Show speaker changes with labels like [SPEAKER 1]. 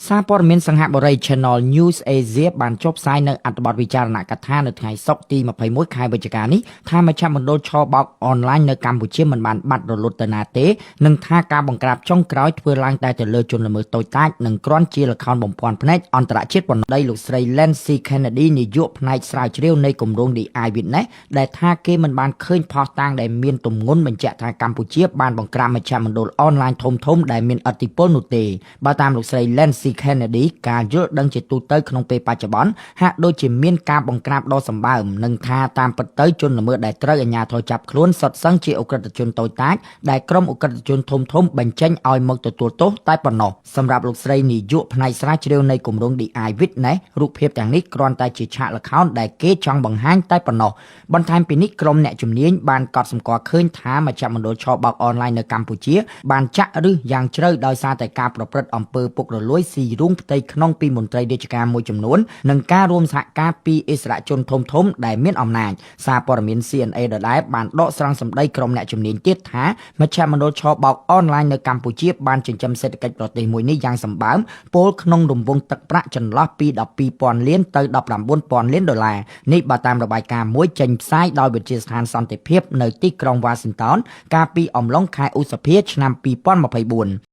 [SPEAKER 1] សារព័ត៌មានសង្ហបុរី Channel News Asia បានចុះផ្សាយនៅអត្ថបទវិចារណកថានៅថ្ងៃសុក្រទី21ខែវិច្ឆិកានេះថាមជ្ឈមណ្ឌលឆបោកអនឡាញនៅកម្ពុជាមិនបានបាត់រលត់ទៅណាទេនិងថាការបង្ក្រាបចុងក្រោយធ្វើឡើងតែទៅលើជនល្មើសតូចតាចនិងគ្រាន់ជាល្ខោនបំពាន់ភ្នែកអន្តរជាតិប៉ុណ្ណោះដីលោកស្រី Lancy Kennedy នាយកផ្នែកស្រាវជ្រាវនៃគម្រោង The Eyewitness ដែលថាគេមិនបានឃើញផុសតាងដែលមានទម្ងន់បញ្ជាក់ថាកម្ពុជាបានបង្ក្រាបមជ្ឈមណ្ឌលអនឡាញធំៗដែលមានឥទ្ធិពលនោះទេបើតាមលោកស្រី Lancy Kennedy ការយល់ដឹងជាទូទៅក្នុងពេលបច្ចុប្បន្នហាក់ដូចជាមានការបង្ក្រាបដ៏សម្បើមនិងថាតាមពិតទៅជនល្មើសដែលត្រូវអាជ្ញាធរចាប់ខ្លួនសុទ្ធសឹងជាអ ுக ្រិតជនតូចតាចដែលក្រុមអ ுக ្រិតជនធំៗបញ្ចេញឲ្យមកទទួលទោសតែប៉ុណ្ណោះសម្រាប់លោកស្រីនាយកផ្នែកស្រាវជ្រាវនៃគម្រោង The Eyewitness រូបភាពទាំងនេះគ្រាន់តែជាឆាកល្ខោនដែលគេចង់បង្ហាញតែប៉ុណ្ណោះបន្ថែមពីនេះក្រុមអ្នកជំនាញបានកត់សម្គាល់ឃើញថាមជ្ឈមណ្ឌលឆបោកអនឡាញនៅកម្ពុជាបានចាក់ឫសយ៉ាងជ្រៅដោយសារតែការប្រព្រឹត្តអំពើពុករលួយស៊ីរូងផ្ទៃក្នុងពីមន្ត្រីរាជការមួយចំនួននិងការរួមសហការពីអិសរាជជនធំៗដែលមានអំណាចសារព័ត៌មាន CNA ដដែលបានដកស្រង់សម្ដីក្រុមអ្នកជំនាញទៀតថាមជ្ឈមណ្ឌលឆបោកអនឡាញនៅកម្ពុជាបានចិញ្ចឹមសេដ្ឋកិច្ចប្រទេសមួយនេះយ៉ាងសម្បើមពោលក្នុងរង្វង់ទឹកប្រាក់ចន្លោះពី 12,000 លានទៅ 19,000 លានដុល្លារនេះបើតាមរបាយការណ៍មួយចេញផ្សាយដោយវិទ្យាស្ថានសន្តិភាពនៅទីក្រុង Washington កាលពីអំឡុងខែឧសភាឆ្នាំ2024